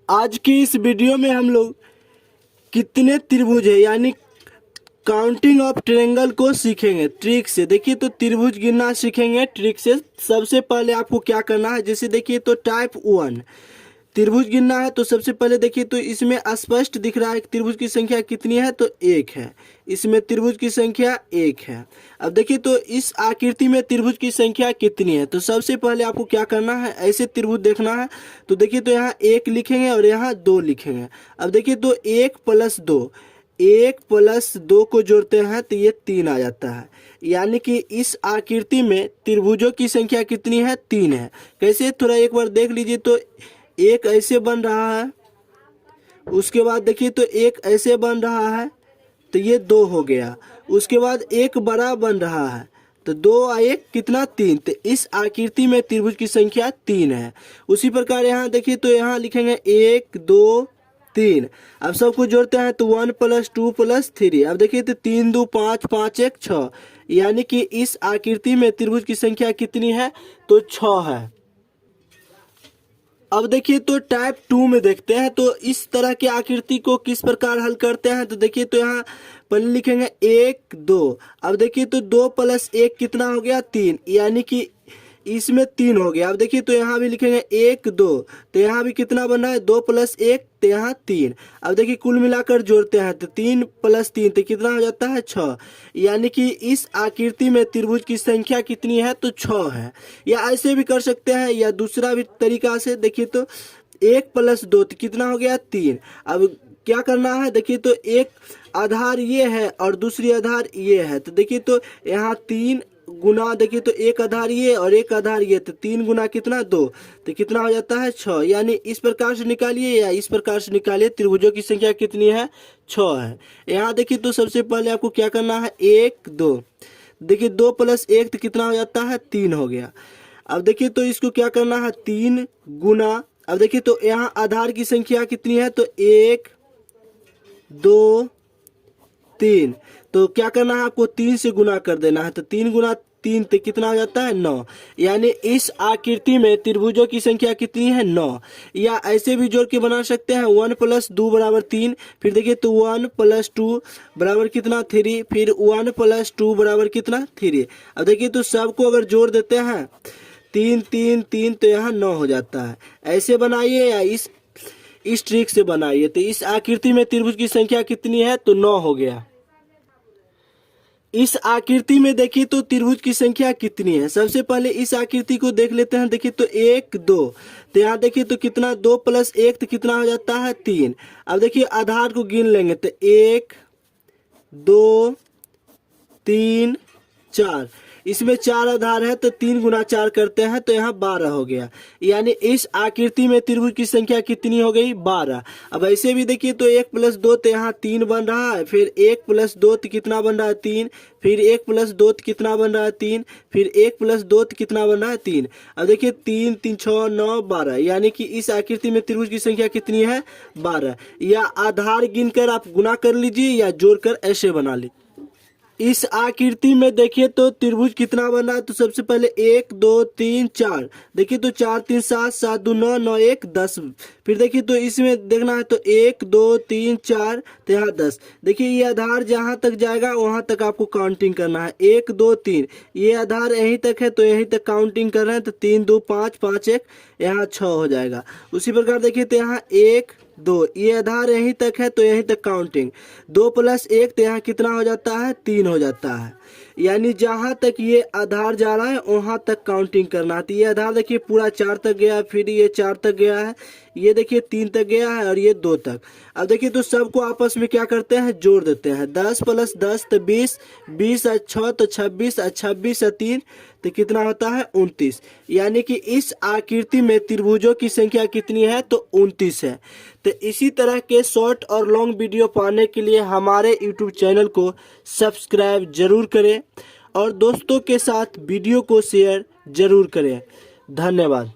आज की इस वीडियो में हम लोग कितने त्रिभुज है यानी काउंटिंग ऑफ ट्रायंगल को सीखेंगे ट्रिक से। देखिए तो त्रिभुज गिनना सीखेंगे ट्रिक से। सबसे पहले आपको क्या करना है, जैसे देखिए तो टाइप 1 त्रिभुज गिनना है। तो सबसे पहले देखिए तो इसमें स्पष्ट दिख रहा है कि त्रिभुज की संख्या कितनी है, तो 1 है। इसमें त्रिभुज की संख्या 1 है। अब देखिए तो इस आकृति में त्रिभुज की संख्या कितनी है, तो सबसे पहले आपको क्या करना है, ऐसे त्रिभुज देखना है। तो देखिए तो यहाँ 1 लिखेंगे और यहाँ 2 लिखेंगे। अब देखिए तो 1 + 2, 1 + 2 को जोड़ते हैं तो ये 3 आ जाता है। यानी कि इस आकृति में त्रिभुजों की संख्या कितनी है, 3 है। कैसे, थोड़ा एक बार देख लीजिए। तो एक ऐसे बन रहा है, उसके बाद देखिए तो एक ऐसे बन रहा है, तो ये 2 हो गया। उसके बाद एक बड़ा बन रहा है, तो 2 और 1 कितना, 3। तो इस आकृति में त्रिभुज की संख्या 3 है। उसी प्रकार यहाँ देखिए तो यहाँ लिखेंगे 1 2 3। अब सबको जोड़ते हैं तो 1 + 2 + 3। अब देखिए तो 3 2 5 5 1 6। यानी कि इस आकृति में त्रिभुज की संख्या कितनी है, तो 6 है। अब देखिए तो टाइप 2 में देखते हैं तो इस तरह की आकृति को किस प्रकार हल करते हैं। तो देखिए तो यहाँ पहले लिखेंगे 1 2। अब देखिए तो 2 + 1 कितना हो गया, 3। यानी कि इसमें 3 हो गया। अब देखिए तो यहाँ भी लिखेंगे 1 2, तो यहाँ भी कितना बन रहा है, 2 + 1, तो यहाँ 3। अब देखिए कुल मिलाकर जोड़ते हैं तो 3 + 3 तो कितना हो जाता है, 6। यानी कि इस आकृति में त्रिभुज की संख्या कितनी है, तो 6 है। या ऐसे भी कर सकते हैं, या दूसरा भी तरीका से देखिए तो 1 + 2 तो कितना हो गया, 3। अब क्या करना है, देखिए तो एक आधार ये है और दूसरी आधार ये है। तो देखिए तो यहाँ 3 गुना, देखिए तो एक आधार ये और एक आधार ये, तो 3 गुना कितना, 2। तो कितना हो जाता है, 6। यानी इस प्रकार से निकालिए या इस प्रकार से निकालिए, त्रिभुजों की संख्या कितनी है, 6 है। यहाँ देखिए तो सबसे पहले आपको क्या करना है, 1 2। देखिए 2 + 1 तो कितना हो जाता है, 3 हो गया। अब देखिए तो इसको क्या करना है, 3 गुना। अब देखिए तो यहाँ आधार की संख्या कितनी है, तो 1 2 3। तो क्या करना है, आपको 3 से गुना कर देना है। तो 3 गुना 3 तो कितना हो जाता है, 9। यानी इस आकृति में त्रिभुजों की संख्या कितनी है, 9। या ऐसे भी जोड़ के बना सकते हैं, 1 + 2 = 3। फिर देखिए तो 1 + 2 = कितना, 3। फिर 1 + 2 = कितना, 3। अब देखिए तो सबको अगर जोड़ देते हैं 3 3 3 तो यहाँ 9 हो जाता है। ऐसे बनाइए या इस ट्रिक से बनाइए। तो इस आकृति में त्रिभुज की संख्या कितनी है, तो 9 हो गया। इस आकृति में देखिए तो त्रिभुज की संख्या कितनी है। सबसे पहले इस आकृति को देख लेते हैं। देखिए तो 1 2, तो यहाँ देखिए तो कितना, 2 + 1 तो कितना हो जाता है, 3। अब देखिए आधार को गिन लेंगे तो 1 2 3 4। इसमें 4 आधार है, तो 3 गुना 4 करते हैं तो यहाँ 12 हो गया। यानी इस आकृति में त्रिभुज की संख्या कितनी हो गई, 12। अब ऐसे भी देखिए तो 1 + 2 तो यहाँ 3 बन रहा है। फिर 1 + 2 तो कितना बन रहा है, 3। फिर 1 + 2 तो कितना बन रहा है, 3। फिर 1 + 2 तो कितना बन रहा है, 3। अब देखिए 3 3 6 9 12। यानी कि इस आकृति में त्रिभुज की संख्या कितनी है, 12। या आधार गिनकर आप गुना कर लीजिए या जोड़कर ऐसे बना लीजिए। इस आकृति में देखिए तो त्रिभुज कितना बन रहा है। तो सबसे पहले 1 2 3 4। देखिए तो 4 3 7 7 2 9 9 1 10। फिर देखिए तो इसमें देखना है तो 1 2 3 4 तो यहाँ 10। देखिए ये आधार जहाँ तक जाएगा वहाँ तक आपको काउंटिंग करना है। 1 2 3, ये आधार यहीं तक है तो यहीं तक काउंटिंग कर रहे हैं। तो 3 2 5 5 1, यहाँ 6 हो जाएगा। उसी प्रकार देखिए तो यहाँ 1 2, ये आधार यहीं तक है तो यहीं तक काउंटिंग। 2 + 1 तो यहाँ कितना हो जाता है, 3 हो जाता है। यानी जहाँ तक ये आधार जा रहा है वहाँ तक काउंटिंग करना है। तो ये आधार देखिए पूरा 4 तक गया, फिर ये 4 तक गया है, ये देखिए 3 तक गया है और ये 2 तक। अब देखिए तो सबको आपस में क्या करते हैं, जोड़ देते हैं। 10 + 10 तो 20, 20 और 6 तो 26, और 26 और 3 तो कितना होता है, 29। यानी कि इस आकृति में त्रिभुजों की संख्या कितनी है, तो 29 है। तो इसी तरह के शॉर्ट और लॉन्ग वीडियो पाने के लिए हमारे यूट्यूब चैनल को सब्सक्राइब जरूर करें और दोस्तों के साथ वीडियो को शेयर जरूर करें। धन्यवाद।